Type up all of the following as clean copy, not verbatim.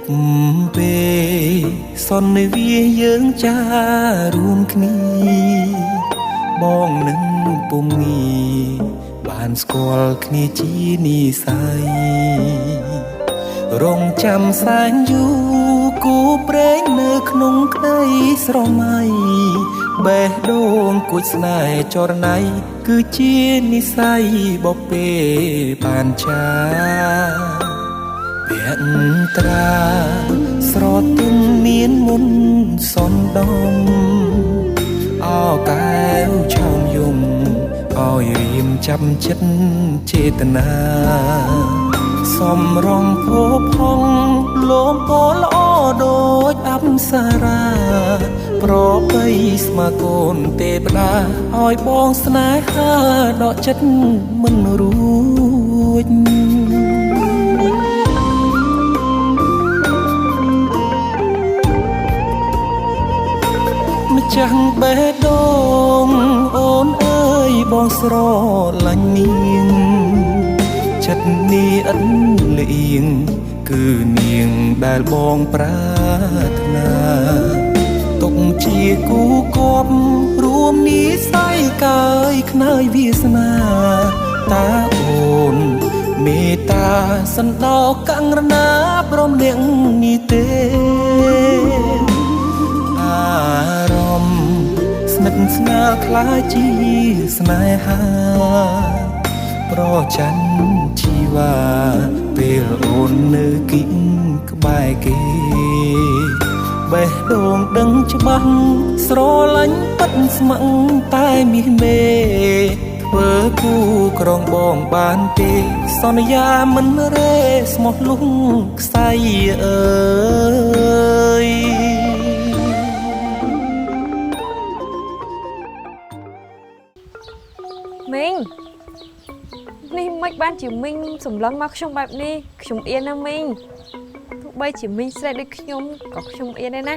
ប់ពេលសន្វាយើងចារួមគ្នាបងនឹងពុំងីបានស្គាល់គ្នាជានិស័យរងចាំសែនយូរគូព្រេងនៅក្នុងក្តីស្រមៃបេះដូងគួចស្នេហ៍ចរណៃគឺជានិស័យបពេបានចាភត្រាស្រទន់មានមុនសនដំអោកែវឆោមយំឲ្យរៀមចាំចិត្តចេតនាសំរងភោផុងលោមពោល្អដូចអប្សរាប្របីស្មាកូនទេវតាឲ្យបងស្នេហាដកចិត្តមិនរួចម្ចាស់បេះដូងអូនអើយបងស្រឡាញ់នាងចិត្តនេះឥតលៀងគឺនាងដែលបងប្រាថ្នាទុកជាគូគប់រួមនិស័យកាយខ្នើយវាសនាតាអូនមេត្តាសណ្ដោកង្រណាព្រមលៀងនេះទេអារម្មណ៍ស្និទ្ធស្នាលខ្លាចជាស្នេហាប្រច័ណ្ឌជីវ៉ាពេលអូននៅគិតក្បែរគេបេះដូងដឹងច្បាស់ស្រឡាញ់ពិតស្មឹងតែមាសមេធ្វើគូក្រងបងបានទេសន្យាមិនរេស្មោះលុងខ្សែអើយមីងនេះមិនបានជាមីងសម្លឹងមកខ្ញុំបែបនេះខ្ញុំអៀនណាមីងទោះបីជាមីងស្រែកដូចខ្ញុំក៏ខ្ញុំអៀនដែរណា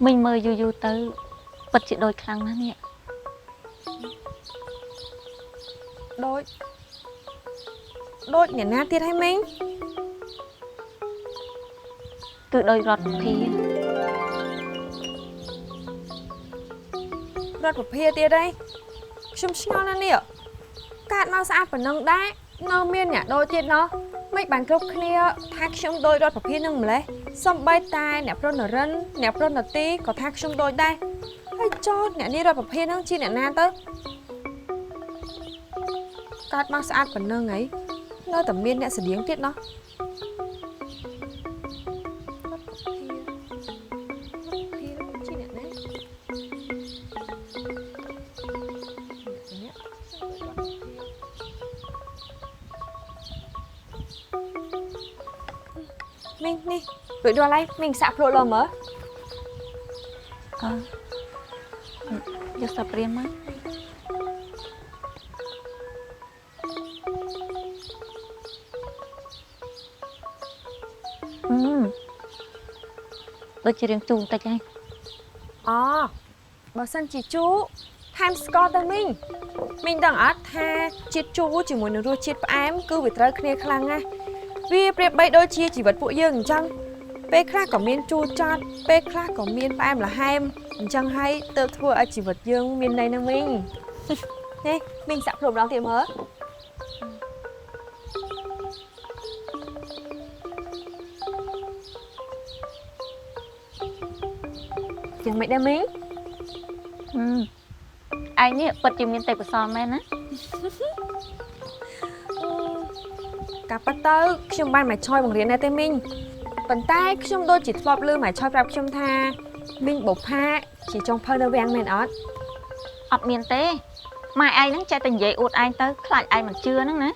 មីងមើលយូរទៅពិតជាដូចខ្លាំងណាស់នេះដូចអ្នកណាទៀតហើយមីងគឺដោយរដ្ឋភាទៀតហើយខ្ញុំឆ្ងល់ណាស់នេះកាត់មកស្អាតប៉ុណ្ណឹងដែរនៅមានអ្នកដូចទៀតណោះមិនបានគ្រប់គ្នាថាខ្ញុំដូចរដ្ឋប្រភានឹងម្លេះសំបីតែអ្នកប្រុសនរិនអ្នកប្រុសនទីក៏ថាខ្ញុំដូចដែរហើយចោតអ្នកនេះរដ្ឋប្រភានឹងជាអ្នកណាទៅកាត់មកស្អាតប៉ុណ្ណឹងហីនៅតែមានអ្នកស្តៀងទៀតណោះមីងនេះរួចដល់ហើយមីងសាក់ភ្លក់លមើយកសាព្រានមកដូចជារៀងជូរបន្តិចហើយបើសិនជាជូរថែមស្ករទៅមីងដឹងអត់ថាជាតិជូរជាមួយនឹងរសជាតិផ្អែមគឺវាត្រូវគ្នាខ្លាំងណាស់វាប្រៀបបីដូចជាជីវិតពួកយើងអញ្ចឹងពេលខ្លះក៏មានជូរចត់ពេលខ្លះក៏មានផ្អែមល្ហែមអញ្ចឹងហើយទើបធ្វើឲ្យជីវិតយើងមានន័យណាមីងនេះមីងសាក់ភ្លុំម្ដងទៀតមើលយ៉ាងម៉េចដែរមីងឯងនេះពិតជាមានទេពកោសល្យមែនណាកាប់ទៅខ្ញុំបានមកឆយបង្រៀនដែរទេមីងប៉ុន្តែខ្ញុំដូចជាធ្លាប់ឮមកឆយប្រាប់ខ្ញុំថាមីងបុផាជាចុងភៅនៅវាំងមែនអត់មានទេម៉ែឯងហ្នឹងចេះតែនិយាយអួតឯងទៅខ្លាចឯងមិនជឿហ្នឹងណា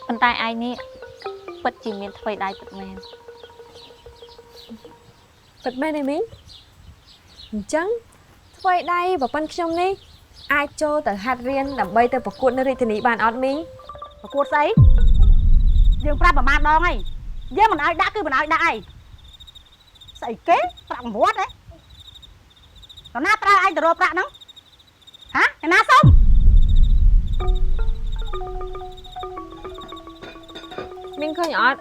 ប៉ុន្តែឯងនេះពិតជាមានថ្វីដៃពិតមែនទេមីងអញ្ចឹងថ្វីដៃប្រពន្ធខ្ញុំនេះអាចចូលទៅហាត់រៀនដើម្បីទៅប្រកួតនៅរាជធានីបានអត់មីងប្រកួតស្អីយើងប្រាប់ប្រមាណដងហើយយើងមិនឲ្យដាក់គឺមិនឲ្យដាក់អីស្អីគេប្រាក់មាត់ហ៎នរណាប្រើឯងទៅរកប្រាក់ហ្នឹងហ៎អ្នកណាសុំ ឃើញអត់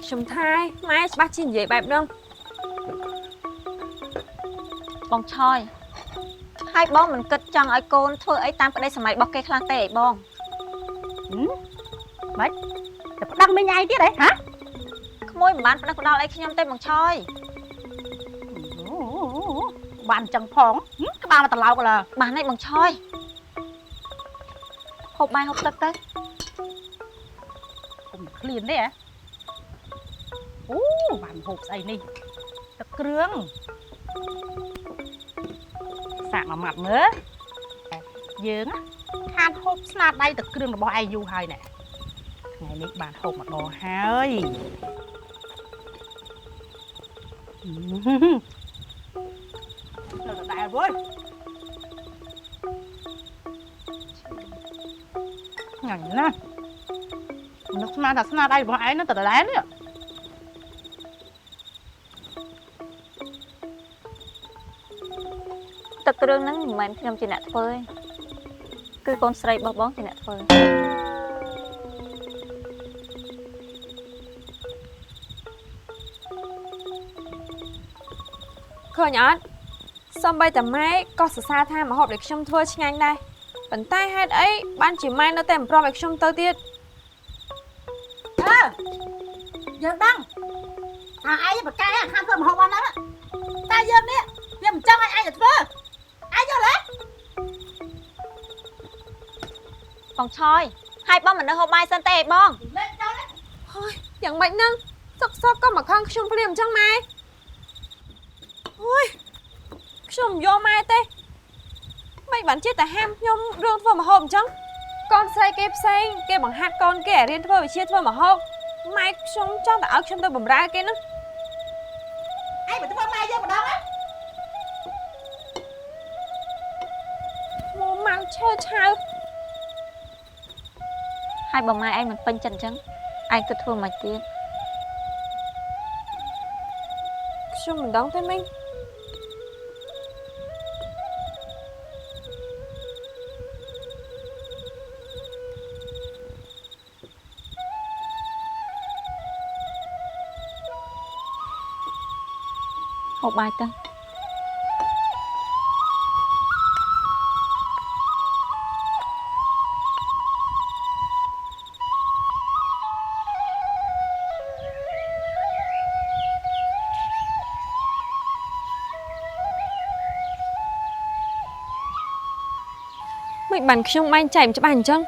ខ្ញុំថាម៉ែច្បាស់ជានិយាយបែបហ្នឹង បងឆយហើយបងមិនគិតចង់ឲ្យកូនធ្វើអីតាមក្តីសម័យរបស់គេខ្លះទេអីបង ម៉េចតែប្តឹងមិញឯងទៀតហ៎ហា ក្មួយមិនបានផ្ដិតផ្ដាល់អីខ្ញុំទេបងឆយ បានចឹងផងក្បាលមកត្រឡោកឡើ បានហើយបងឆយហូបបាយហូបទឹកទៅ គុំឃ្លានទេហ៎អូបានហូបស្អីនេះទឹកគ្រឿងសាកមួយម៉ាត់មើលយើងខានហូបស្នាដៃទឹកគ្រឿងរបស់ឯងយូរហើយណែថ្ងៃនេះបានហូបម្ដងហើយនៅតែវើយញ៉ាំណានឹកស្មានថាស្នាដៃរបស់ឯងនៅតែដែរនេះ ទឹកគ្រឿងហ្នឹងមិនមែនខ្ញុំជាអ្នកធ្វើទេគឺកូនស្រីរបស់បងជាអ្នកធ្វើ ឃើញអត់សំបីតាម៉ែក៏សរសើរថាម្ហូបដែលខ្ញុំធ្វើឆ្ងាញ់ដែរប៉ុន្តែហេតុអីបានជាម៉ែនៅតែមិនព្រមឲ្យខ្ញុំទៅទៀត យើងដឹងថាឯងបកកែខាងធ្វើម្ហូបបានហ្នឹងតែយើងនេះវាមិនចង់ឲ្យឯងទៅធ្វើឯងយល់ទេ បងឆយហើយបងមិននៅហូបបាយសិនទេអីបង លេចដល់ ហើយយ៉ាងម៉េចហ្នឹងសុកក៏មកខឹងខ្ញុំភ្លាមអញ្ចឹងម៉ែអូយខ្ញុំមិនយកម៉ែទេមិនបានជាតែហាមខ្ញុំរឿងធ្វើម្ហូបអញ្ចឹងកូនស្រីគេផ្សេងគេបង្ហាត់កូនគេឲ្យរៀនធ្វើវិជ្ជាធ្វើម្ហូបម៉ែខ្ញុំចង់តែឲ្យខ្ញុំទៅបម្រើគេហ្នឹង ឯងមិនធ្វើម៉ែយើងម្ដងហ៎ មកមកឆើឆៅ ហើយបើម៉ែឯងមិនពេញចិត្តអញ្ចឹងឯងគិតធ្វើមិនទៀត ខ្ញុំមិនដឹងទេមីង ហូបបាយទៅ មិនបានខ្ញុំបែងចែកមិនច្បាស់អញ្ចឹង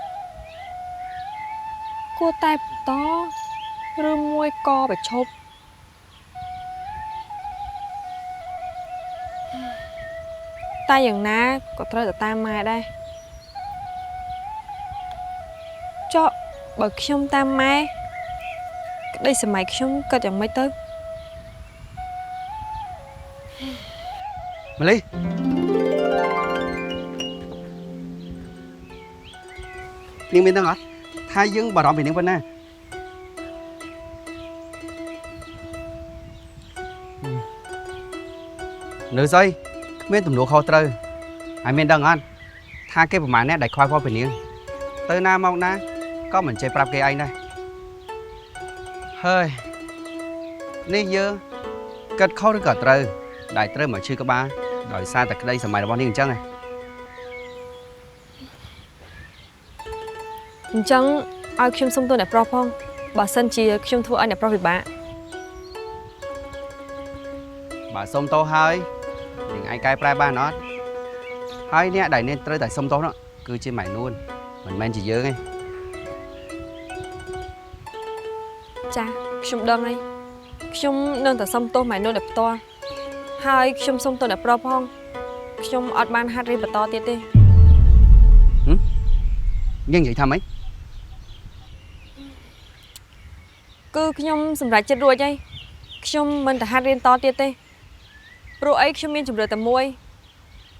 គួរតែបន្តឬមួយកប្រឈប់តែយ៉ាងណាក៏ត្រូវទៅតាមម៉ែដែរចុះបើខ្ញុំតាមម៉ែក្តីសម័យខ្ញុំគិតយ៉ាងម៉េចទៅ ម៉ាលីនាងមានដឹងអត់ថាយើងបារម្ភពីនាងប៉ុណ្ណានៅស្អីគ្មានទំនួលខុសត្រូវហើយមានដឹងអត់ថាគេប្រមាណអ្នកដែលខ្វល់ខុសពីនាងទៅណាមកណាក៏មិនចេះប្រាប់គេឯងដែរហើយនេះយើងគិតខុសឬក៏ត្រូវដែលត្រូវមកឈឺក្បាលដោយសារតែក្តីសម័យរបស់នាងអញ្ចឹង អញ្ចឹងឲ្យខ្ញុំសុំទោសអ្នកប្រុសផងបើសិនជាខ្ញុំធ្វើឲ្យអ្នកប្រុសពិបាក បើសុំទោសហើយនាងឯងកែប្រែបានអត់ហើយអ្នកដែលនាងត្រូវតែសុំទោសនោះគឺជាម៉ែនួនមិនមែនជាយើងទេ ចាខ្ញុំដឹងហើយខ្ញុំនឹងតែសុំទោសម៉ែនោះដោយផ្ទាល់ហើយខ្ញុំសុំទោសអ្នកប្រុសផងខ្ញុំអត់បានហាត់រៀនបន្តទៀតទេ នាងនិយាយថាម៉េច គឺខ្ញុំសម្រេចចិត្តរួចហើយខ្ញុំមិនទៅហាត់រៀនតទៀតទេព្រោះអីខ្ញុំមានជំរឿតែមួយ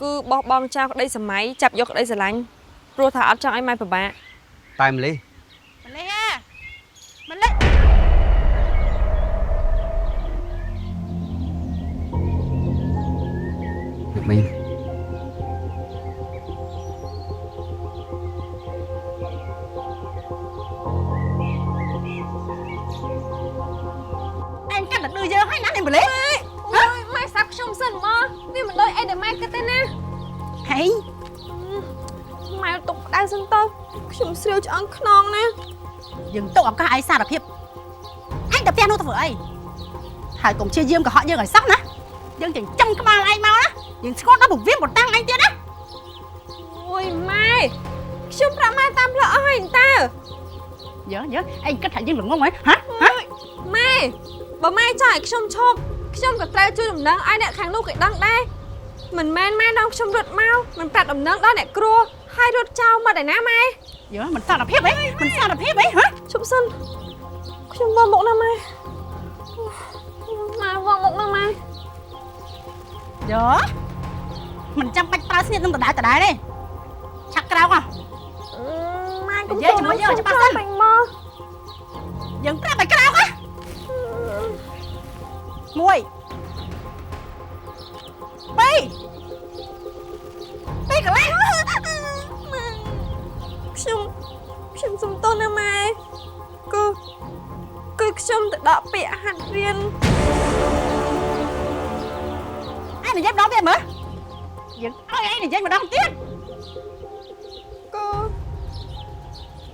គឺបោះបង់ចោលក្តីសម័យចាប់យកក្តីស្រឡាញ់ព្រោះថាអត់ចង់ឲ្យម៉ែពិបាក តែម្លេះ ម្លេះហ่าម្លេះ មីង អ ឯង ម៉ែទុកដៅសិនទៅខ្ញុំស្រាវឆ្អឹងខ្នងណា យើងទុកឱកាសឯងសារភាពអញទៅផ្ទះនោះទៅធ្វើអីហើយកុំព្យាយាមកុហកយើងឲ្យសោះណាយើងចិញ្ចឹមក្បាលឯងមកណាយើងស្គាល់ដល់ពវៀមបតាំងឯងទៀតណា អូយម៉ែខ្ញុំប្រាប់ម៉ែតាមផ្លូវអស់ហើយតើ យើឯងគិតថាយើងល្ងងហ៎ហ៎ ម៉ែបើម៉ែចង់ឲ្យខ្ញុំឈប់ខ្ញុំក៏ត្រូវជួយដំណឹងឲ្យអ្នកខាងនោះគេដឹងដែរមិនមែនម៉ែនាំខ្ញុំរត់មកមិនប្រាប់ដំណឹងដល់អ្នកគ្រួហើយរត់ចោលមកឯណាម៉ែ យើមិនសារភាពអីមិនសារភាពអីហ៎ ជប់សិនខ្ញុំវល់មុខណាស់ម៉ែម៉ែវល់មុខណាស់ម៉ែ យើមិនចាំបាច់ប្រើស្នៀតនឹងដដែលទេឆាក់ក្រោកហ៎ ម៉ែកុំ និយាយជាមួយយើងច្បាស់សិន បាញ់មក យើងប្រាប់ឲ្យក្រោកហ៎មួយពីរកន្លែង ខ្ញុំសុំទោសណាម៉ែគឺខ្ញុំទៅដកពាក្យហាត់រៀន ឯងនិយាយម្ដងទៀតមើលយើងឲ្យឯងនិយាយម្ដងទៀត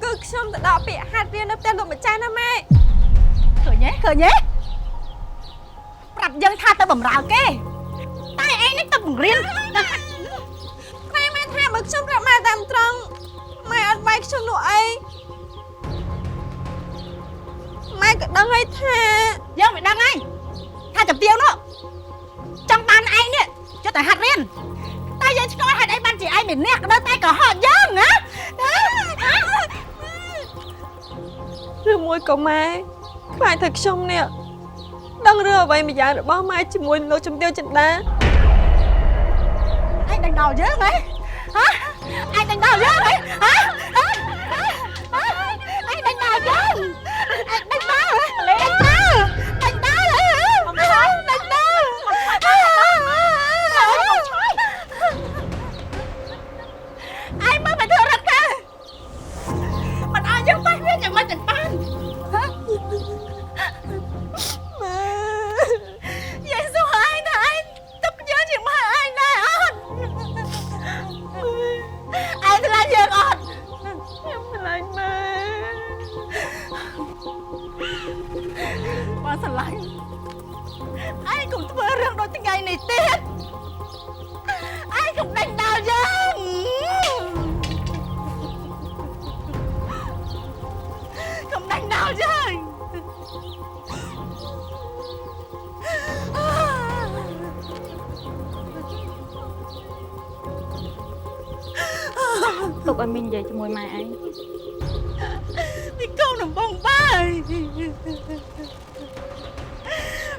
គឺខ្ញុំទៅដកពាក្យហាត់រៀននៅផ្ទះលោកម្ចាស់ណាម៉ែ ឃើញទេប្រាប់យើងថាទៅបំរើគេតែឯងនេះទៅបង្រៀន តែម៉ែថាបើខ្ញុំប្រាប់ម៉ែតាមត្រង់ម៉ែអត់វាយខ្ញុំនោះអីម៉ែក៏ដឹងហើយថា យើងមិនដឹងហើយថាចំទៀវនោះចង់បានឯងនេះចុះតែហាត់រៀនតែយើងឆ្កល់ហេតុអីបានជាឯងមានអ្នកក៏នៅតែកុហកយើងណា ឬមួយក៏ម៉ែខ្លាចថាខ្ញុំនេះដឹងរឿងអ្វីម្យ៉ាងរបស់ម៉ែជាមួយលោកជំទាវចិន្តា ឯងដេញដល់យើងហ៎ឯងដេញដល់យើងហ៎ឯងដេញដល់យើងឯងដេញដល់លេងដេញដល់មកហើយដេញដល់ឯងមកធ្វើរត់កាមិនឲ្យយើងបាច់វាយ៉ាងម៉េចទាំងបាន យើងសួរឯងថាឯងទុកយើងជាម៉ែឯងដែរអត់ឯងឆ្លាញ់យើងអត់ ខ្ញុំឆ្លាញ់ម៉ែ បើឆ្លាញ់ឯងកុំធ្វើរឿងដូចថ្ងៃនេះទៀតឯងកុំដេញដល់យើងកុំដេញដល់យើង ទុកឲ្យមីងនិយាយជាមួយម៉ែឯង ពីកូនដំបងបាយ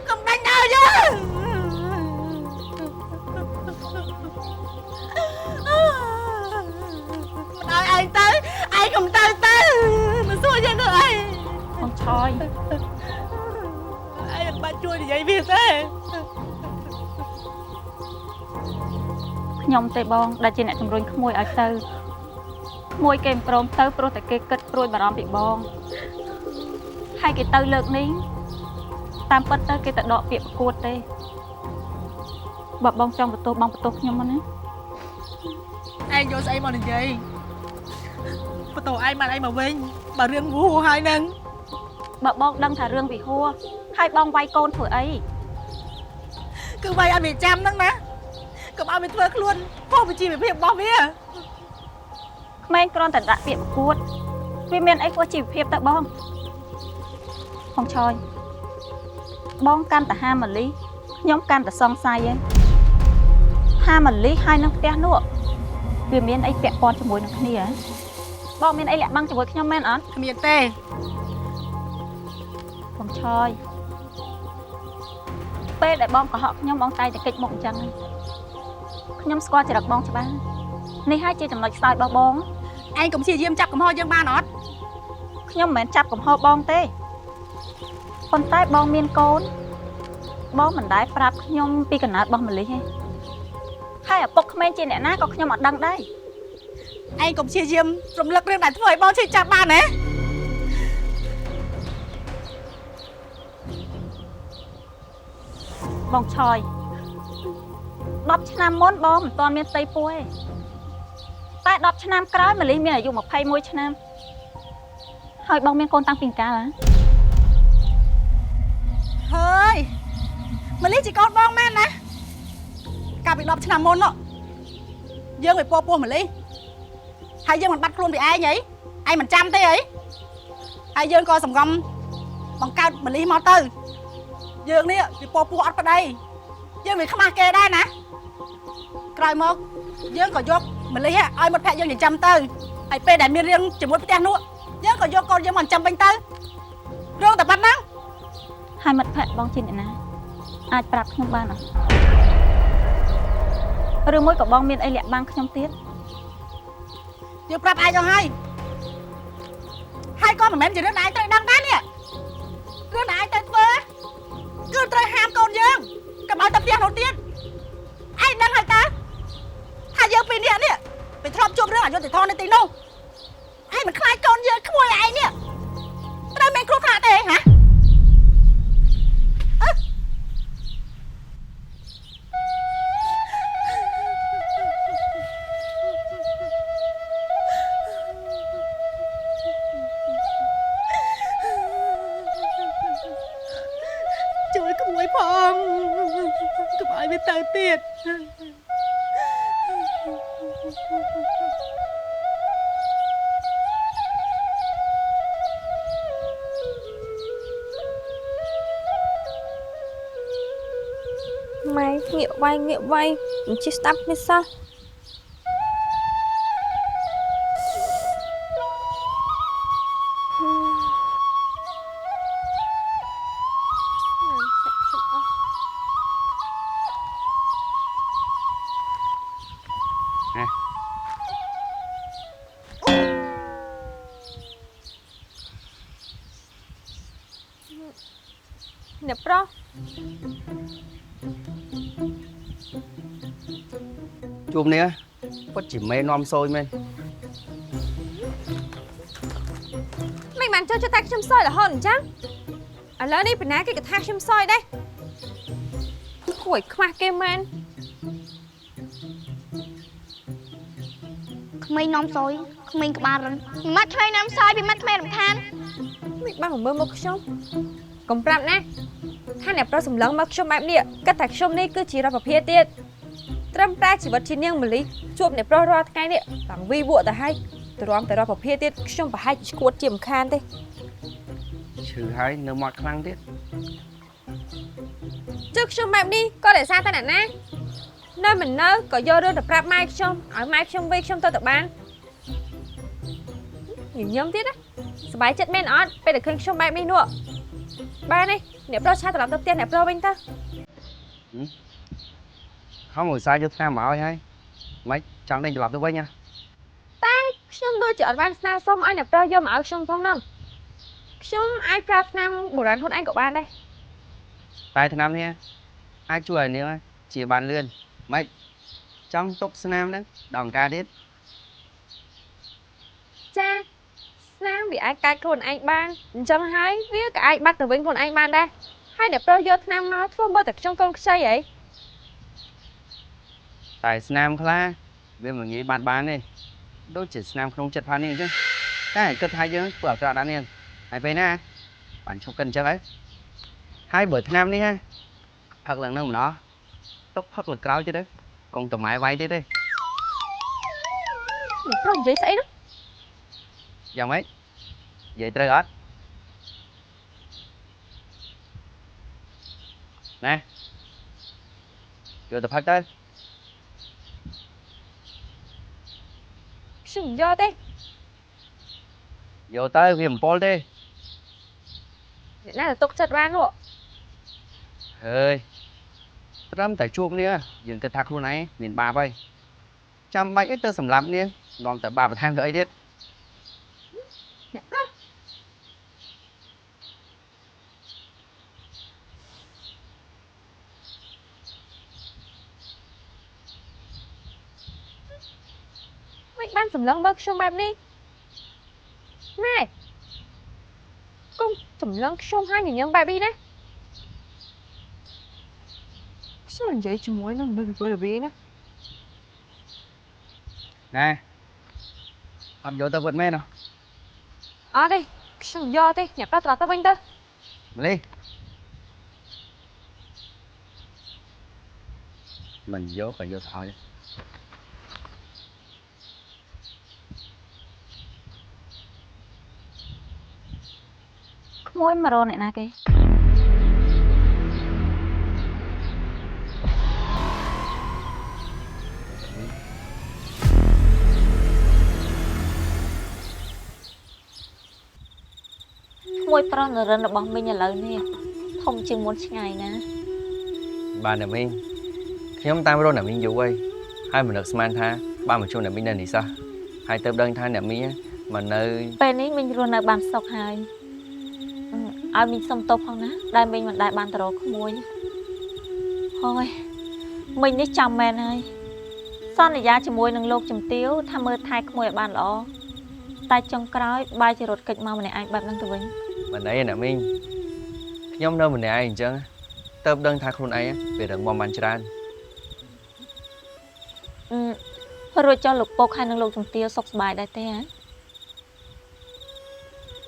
កុំដាច់ដល់យើងមិនឲ្យឯងទៅឯងកុំទៅមិនសួរយើងទៅអី បងឆយ ឯងមិនបាច់ជួយនិយាយវាទេ ខ្ញុំទេបងដែលជាអ្នកជំរុញក្មួយឲ្យទៅក្មួយគេមិនព្រមទៅព្រោះតែគេគិតព្រួយបារម្ភពីបងហើយគេទៅលើកនេះតាមពិតទៅគេទៅដកពាក្យប្រកួតទេបើបងចង់បន្ទោសបងបន្ទោសខ្ញុំមកណា ឯងយកស្អីមកនិយាយបន្ទោឯងបានឯងមកវិញបើរឿងវូហើយនឹង បើបងដឹងថារឿងវិហួរហើយបងវាយកូនធ្វើអី គឺវាយអត់វាចាំហ្នឹងណាកុំឲ្យវាធ្វើខ្លួនខុសពីជីវភាពរបស់វា ក្មេងគ្រាន់តែដាក់ពាក្យប្រកួតវាមានអីខុសជីវភាពទៅបងឆយបងកាន់តែហាម៉ាលីខ្ញុំកាន់តែសង្ស័យឯងហាម៉ាលីហើយនឹងផ្ទះនោះវាមានអីពាក់ព័ន្ធជាមួយនឹងគ្នាហ៎បងមានអីលាក់បាំងជាមួយខ្ញុំមែនអត់ គ្មានទេ បងឆយពេលដែលបងកុហកខ្ញុំបងតែងតែកិច្ចមុខអញ្ចឹងខ្ញុំស្គាល់ចរិតបងច្បាស់នេះហើយជាចំណុចខ្សោយរបស់បង ឯងកុំព្យាយាមចាប់កំហុសយើងបានអត់ ខ្ញុំមិនមែនចាប់កំហុសបងទេប៉ុន្តែបងមានកូនបងមិនដែលប្រាប់ខ្ញុំពីកំណើតរបស់ម៉ាលីទេហើយឪពុកក្មេងជាអ្នកណាក៏ខ្ញុំអត់ដឹងដែរ ឯងកុំព្យាយាមរំលឹករឿងដែលធ្វើឲ្យបងឈឺចាប់បានណា បងឆយប 10 ឆ្នាំមុនបងមិនទាន់មានផ្ទៃពោះទេតែ10 ឆ្នាំក្រោយម្លីមានអាយុ21ឆ្នាំហើយបងមានកូនតាំងពីកាលហ៎ហើយម៉ាលីជាកូនបងមែនណាកាលពី10ឆ្នាំមុនយើងទៅពោះម៉ាលីហើយយើងមិនបាត់ខ្លួនពីឯងហីឯងមិនចាំទេហីហើយយើងក៏សង្ងំបង្កើតម៉ាលីមកទៅយើងនេះពីពោះអត់ប្តីយើងវាខ្មាស់គេដែរណាក្រោយមកយើងក៏យកម៉ាលីឲ្យមិត្តភក្តិយើងចិញ្ចឹមទៅហើយពេលដែលមានរឿងជាមួយផ្ទះនោះយើងក៏យកកូនយើងមកចិញ្ចឹមវិញទៅរឿងតែប៉ុណ្ណឹង ហើយមិត្តភក្តិបងជាអ្នកណាអាចប្រាប់ខ្ញុំបានអត់ឬមួយក៏បងមានអីលាក់បាំងខ្ញុំទៀត យើងប្រាប់ឯងទៅហើយក៏មិនមែនជារឿងដែលឯងត្រូវដឹងដែរនេះរឿងដែលឯងទៅធ្វើគឺត្រូវហាមកូនយើងកុំឲ្យទៅផ្ទះនោះទៀតឯងដឹងហើយតើថាយើងពីរនាក់នេះពេលធ្លាប់ជួបរឿងអយុត្តិធម៌នៅទីនោះឯងមិនខ្លាចកូនយើងក្មួយឯងនេះត្រូវមានគ្រោះថ្នាក់ទេហ៎ ជួយក្មួយផងកុំឲ្យវាទៅទៀតម៉ែងាកវាយមិនជិះស្ដាប់នេះសោះអ្នកប្រុស ជួបនេះពិតជាមេនាំសួយមែន មិនបានចូលចិត្តតែខ្ញុំសយរហូតអញ្ចឹងឥឡូវនេះបណ្ណាគេក៏ថាខ្ញុំសយដែរគួរឲ្យខ្មាស់គេមែន ក្មេងនាំសយក្មេងក្បាលរឹងពីម៉ាត់ក្មេងនាំសយពីម៉ាត់ក្មេងរំខាន មិនបានមកមើលមកខ្ញុំកុំប្រាប់ណាថាអ្នកប្រុសសម្លឹងមកខ្ញុំបែបនេះគិតថាខ្ញុំនេះគឺជារដ្ឋាភិបាលទៀតត្រឹមតែជីវិតជានាងម៉ាលីជួបអ្នកប្រុសរាល់ថ្ងៃនេះបាំងវីវក់ទៅហើយទ្រាំតែរដ្ឋាភិបាលទៀតខ្ញុំប្រហែលជាឈួតជាមិនខានទេ ឈឺហើយនៅមាត់ខ្លាំងទៀត ជើខ្ញុំបែបនេះក៏ដោយសារតែអ្នកណានៅមិននៅក៏យករឿងទៅប្រាប់ម៉ែខ្ញុំឲ្យម៉ែខ្ញុំវិញខ្ញុំទៅបានញញឹមទៀតណាសប្បាយចិត្តមែនអត់ពេលតែឃើញខ្ញុំបែបនេះនោះបានទេអ្នកប្រុសឆាត្រឡប់ទៅផ្ទះអ្នកប្រុសវិញទៅ không ngồi sai cho tham bảo hay mấy chẳng định làm tôi với nha តែខ្ញុំដូចជាអត់បានស្នើសុំឲ្យអ្នកប្រុសយកមកឲ្យខ្ញុំផងហ្នឹងខ្ញុំអាចប្រើឆ្នាំបុរាណខ្លួនឯងក៏បានដែរ tay thằng nam nha ai chui nữa chỉ bàn lươn mấy trong tục nam đó đòn ca đít ចាស្នាមវាអាចកាច់ខ្លួនឯងបានអញ្ចឹងហើយវាក៏អាចបាត់ទៅវិញខ្លួនឯងបានដែរហើយអ្នកប្រុសយកឆ្នាំមកធ្វើមើលតែខ្ញុំកូនខ្ចីហី tại nam khla bên mà nghĩ bàn bán đi đôi chỉ nam không chật phán đi chứ cái cất hai chứ bữa trọ đã liền hai bên na bạn chụp cần chắc ấy hai bữa nam đi ha thật là nó đó tóc thật là cao chứ đấy còn tầm mái váy đấy đây អ្នកប្រុសនិយាយស្អីនោះ dòng ấy vậy trời ớt nè rồi tập phát tới ខ្ញុំមិនយកទេ vô tới vì một pol đi អ្នកណាទៅទុកចិត្តបាននោះ ơi trâm tại chuông đi á dừng cái thạc luôn này miền bà vậy trăm bạch ít tơ sầm lắm đi còn tại bà phải tham đợi điết អ្នកប្រុស មិនបានសម្លឹងមើលខ្ញុំបែបនេះណែកុំសម្លឹងខ្ញុំហើយញញឹមបែបនេះណា sao mình vậyជាមួយនឹងមនុស្សវិលណា nèអត់យកទៅវត្តមែនហ៎ អត់ទេខ្ញុំយកទេអ្នកប្រាប់ត្រឡប់ទៅវិញទៅ ម្ល៉េះមិនយកក៏យកទៅឲ្យ ក្មួយមករកអ្នកណាគេក្មួយប្រុសនរិនរបស់មីងឥឡូវនេះធំជាងមុនឆ្ងាយណា បានតែមីងខ្ញុំតាមរកអ្នកមីងយូរហើយមិននឹកស្មានថាបានមកជួបអ្នកមីងនៅនេះសោះហើយទៅដឹងថាអ្នកមីងមកនៅ ពេលនេះមីងរស់នៅបានសុខហើយឲ្យមីងសុំទោសផងណាដែលមីងមិនដែលបានទៅរកក្មួយហើយមីងនេះចាំមែនហើយសន្យាជាមួយនឹងលោកជំទាវថាមើលថែក្មួយឲ្យបានល្អតែចុងក្រោយបាយជារត់គេចមកម្នាក់ឯងបែបហ្នឹងទៅវិញ មិនអីអ្នកមីងខ្ញុំនៅម្នាក់ឯងអញ្ចឹងទៅដឹងថាខ្លួនឯងវារឹងមាំបានច្រើន រួចចុះលោកពុកហើយនឹងលោកជំទាវសុខសប្បាយដែរទេហ៎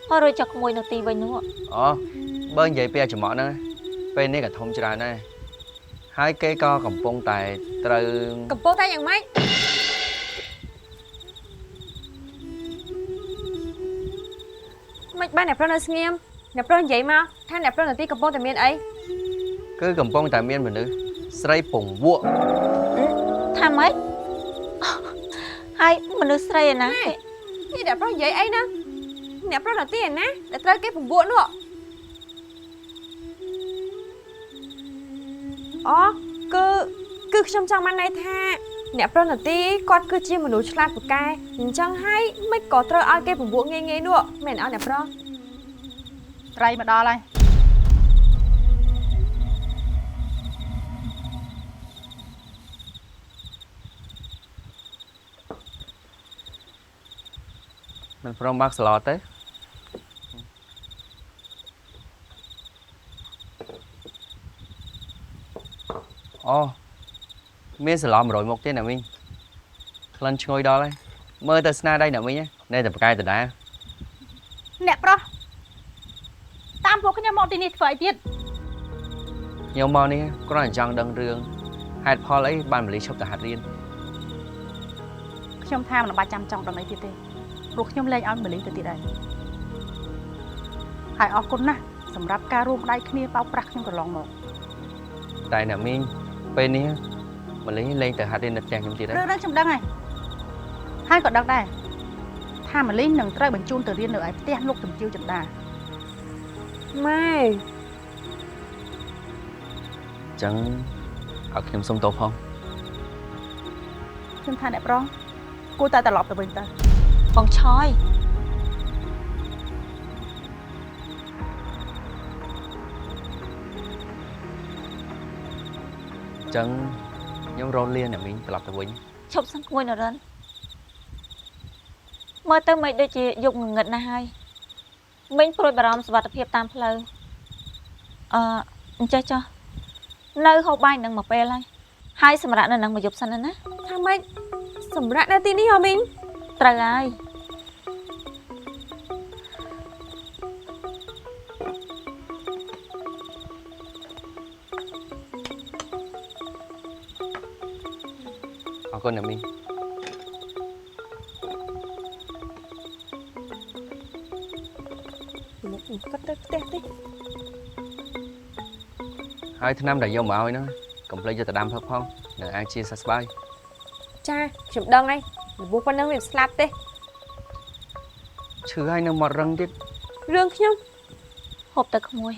ហើយរួចចុះក្មួយនៅទីវិញនោះ អូបើនិយាយពីអាចំអកហ្នឹងពេលនេះក៏ធំច្រើនដែរហើយគេក៏កំពុងតែត្រូវ កំពុងតែយ៉ាងម៉េចមិនបានអ្នកប្រុសនៅស្ងៀមអ្នកប្រុសនិយាយមកថាអ្នកប្រុសនៅទីកំពុងតែមានអី គឺកំពុងតែមានមនុស្សស្រីពង្វក់ ថាម៉េចហើយមនុស្សស្រីឯណា នេះអ្នកប្រុសនិយាយអីណាអ្នកប្រុសនៅទីឯណាដែលត្រូវគេពង្ពួកនោះអូគឺខ្ញុំចង់បានន័យថាអ្នកប្រុសនៅទីគាត់គឺជាមនុស្សឆ្លាតពូកែអញ្ចឹងហើយមិនក៏ត្រូវឲ្យគេពង្ពួកងាយៗនោះមែនអត់អ្នកប្រុស ត្រីមកដល់ហើយ មិនព្រមបើកស្លទេអូមានស្ល100មុខទេអ្នកមីងក្លិនឈ្ងុយដល់ហើយមើលទៅស្នាដៃអ្នកមីងនៅតែប្រកែកដដែល អ្នកប្រុសតាមពួកខ្ញុំមកទីនេះធ្វើអីទៀត ខ្ញុំមកនេះគ្រាន់តែចង់ដឹងរឿងហេតុផលអីបានមលីឈប់ទៅហាត់រៀន ខ្ញុំថាមិនបាច់ចាំចង់ដឹងអីទៀតទេព្រោះខ្ញុំលែងឲ្យម៉ាលីទៅទៀតហើយហើយអរគុណណាស់សម្រាប់ការរួមដៃគ្នាបោកប្រាស់ខ្ញុំកន្លងមក តែអ្នកមីងពេលនេះមលីលេងទៅហាត់រៀននៅផ្ទះខ្ញុំទៀតហើយ រឿងខ្ញុំដឹងហើយក៏ដឹងដែរថាម៉ាលីនឹងត្រូវបញ្ជូនទៅរៀននៅឯផ្ទះលោកជំទាវចិន្តា ម៉ែ អញ្ចឹងឲ្យខ្ញុំសុំទោសផង ខ្ញុំថាអ្នកប្រុសគួរតែត្រឡប់ទៅវិញទៅ បងឆយ អញ្ចឹងខ្ញុំរត់លៀនអ្នកមីងត្រឡប់ទៅវិញ ឈប់សិនក្មួយនរិនមើលទៅមិនដូចជាយកងងឹតណាស់ហើយមីងព្រួយបារម្ភសុវត្ថិភាពតាមផ្លូវអញ្ចេះចុះនៅហូបបាយនឹងមួយពេលហើយសម្រាប់នៅនឹងមួយយប់សិនណា ថាម៉េចសម្រាប់នៅទីនេះហ៎មីង ត្រូវហើយ អរគុណអ្នកមីង គាត់ទៅផ្ទះទេ ហើយថ្នាំដែលយកមកឲ្យហ្នឹងកុំភ្លេចយកទៅដាំផឹកផងនឹងអាចជាសះស្បើយ ចាខ្ញុំដឹងហើយរបួសប៉ុណ្ណឹងវាស្លាប់ទេ ឈឺហើយនៅមាត់រឹងទៀត រឿងខ្ញុំ ហូបទៅក្មួយ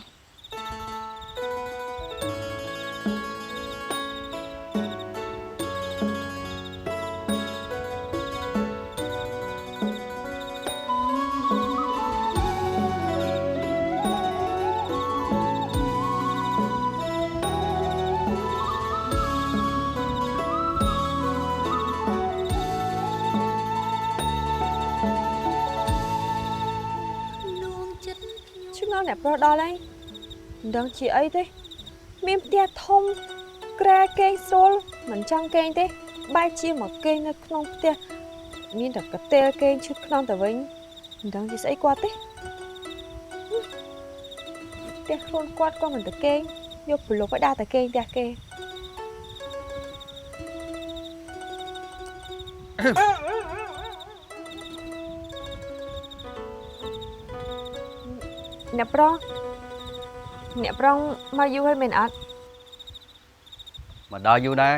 ឆ្ងល់អ្នកប្រុសដល់ហើយមិនដឹងជាអីទេមានផ្ទះធំ ក្រែគេងស្រួលមិនចង់គេងទេបែរជាមកគេងនៅក្នុងផ្ទះមានតែកន្ទែលគេងឈឹកក្នុងទៅវិញមិនដឹងជាស្អីគាត់ទេផ្ទះខ្លួនគាត់ក៏មិនទៅគេងយកប្រឡប់ឲ្យដើរតែគេងផ្ទះគេអ្នកប្រុសមកយូរហើយមែនអត់ មកដល់យូរដែរ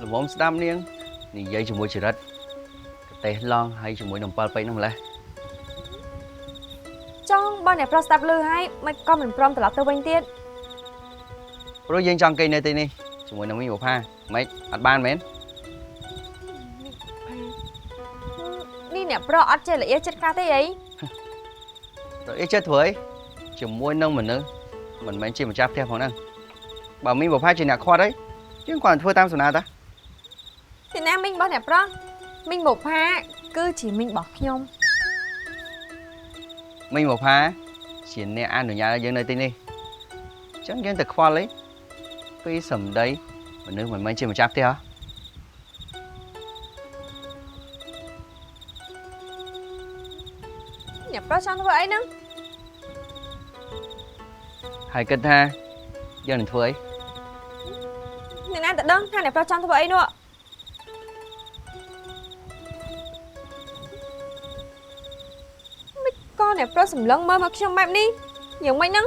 ល្មមស្ដាប់នាងនិយាយជាមួយចរិតកទេសឡងហើយជាមួយនំប៉័លពេកនោះម្លេះ ចង់បើអ្នកប្រុសស្ដាប់ឮហើយមិនក៏មិនព្រមត្រឡប់ទៅវិញទៀត ព្រោះយើងចង់គេងនៅទីនេះជាមួយនឹងមីបុផាមិនអត់បានមែន នេះអ្នកប្រុសអត់ចេះละเอียดចិត្តខ្លះទេអី ទៅអីចិត្តធ្វើអីជាមួយនឹងមនុស្សមិនមែនជាម្ចាស់ផ្ទះផងហ្នឹងបើមីបុផាជាអ្នកខាត់អីយើងគ្រាន់តែធ្វើតាមសំណើតា ទីណាមីងរបស់អ្នកប្រុសមីងបុផាគឺជាមីងរបស់ខ្ញុំ មីបុផាជាអ្នកអនុញ្ញាតឲ្យយើងនៅទីនេះអញ្ចឹងយើងទៅខ្វល់អីពីសម្ដីមនុស្សមិនមែនជាម្ចាស់ផ្ទះហ៎ អ្នកប្រុសចង់ធ្វើអីហ្នឹង ហើយគិតថាយើងនឹងធ្វើអី អ្នកណាទៅដឹងថាអ្នកប្រុសចង់ធ្វើអីនោះមិនក៏អ្នកប្រុសសម្លឹងមើលមកខ្ញុំបែបនេះយ៉ាងម៉េចហ្នឹង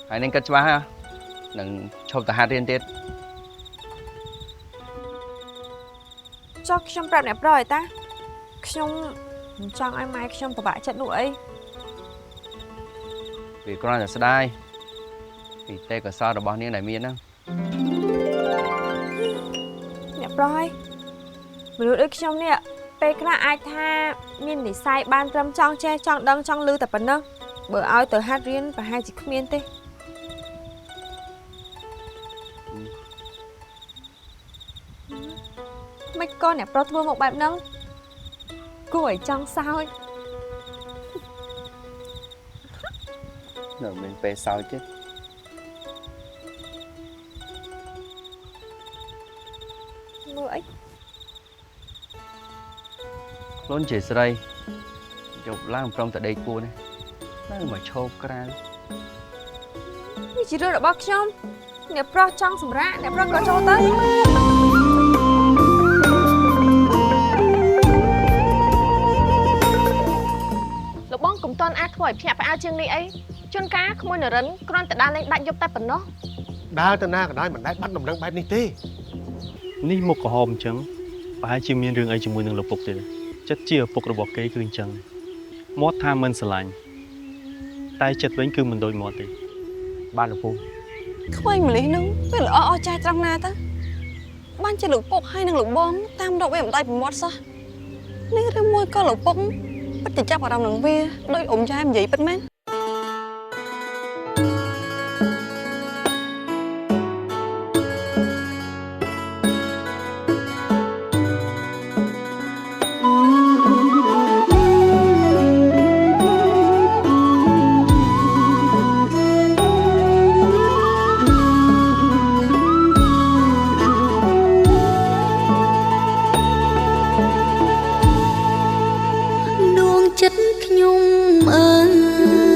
ហើយនឹងគិតច្បាស់ហ៎នឹងឈប់ទៅហាត់រៀនទៀត ចុះខ្ញុំប្រាប់អ្នកប្រុសឲ្យតាខ្ញុំមិនចង់ឲ្យម៉ែខ្ញុំពិបាកចិត្តនោះអី ពីគ្រាន់តែស្ដាយពីទេពកោសល្យរបស់នាងដែលមានហ្នឹង អ្នកប្រុសអើយមនុស្សដូចខ្ញុំនេះពេលខ្លះអាចថាមាននិស្ស័យបានត្រឹមចង់ចេះចង់ដឹងចង់ឮតែប៉ុណ្ណឹងបើឲ្យទៅហាត់រៀនប្រហែលជាគ្មានទេមិនក៏អ្នកប្រុសធ្វើមកបែបហ្នឹងគួរឲ្យចង់សើច នៅមានពេលសើចទៀត មើលអី ខ្លួនជាស្រីយប់ឡើងព្រមតែដេកពួននៅមកឈោកក្រៅ នេះជារឿងរបស់ខ្ញុំអ្នកប្រុសចង់សម្រាកអ្នកប្រុសក៏ចូលទៅ លោកបងកុំតន់អាចធ្វើឲ្យភ្ញាក់ផ្អើលជាងនេះអីជួនកាលក្មួយនរិនគ្រាន់តែដើរលេងដាច់យប់តែប៉ុណ្ណោះ ដើរទៅណាក៏ដោយមិនដែលបាត់ដំណឹងបែបនេះទេ នេះមុខក្រហមអញ្ចឹងប្រហែលជាមានរឿងអីជាមួយនឹងលោកពុកទេចិត្តជាឪពុករបស់គេគឺអញ្ចឹងមាត់ថាមិនស្រឡាញ់តែចិត្តវិញគឺមិនដូចមាត់ទេ បានលោកពូ ក្មេងម្លិះនឹងវាល្អអស់ចាស់ត្រង់ណាទៅបានជាលោកពុកហើយនឹងលោកបងតាមរកវាមិនដាច់ពីមាត់សោះនេះឬមួយក៏លោកពុកពិតជាចាប់អារម្មណ៍នឹងវាដោយអ៊ំចែនិយាយពិតមែន ដួងចិត្តខ្ញុំអើយ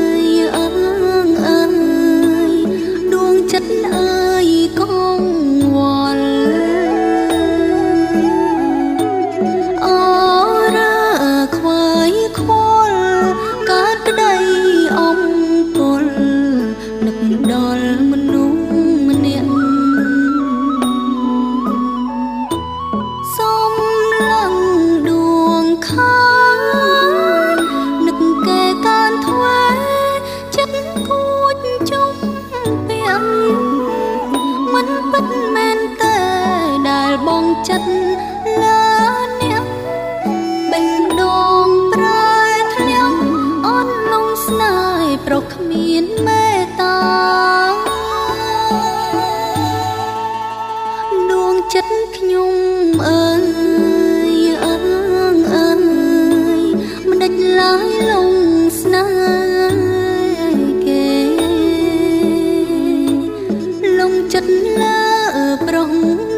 ង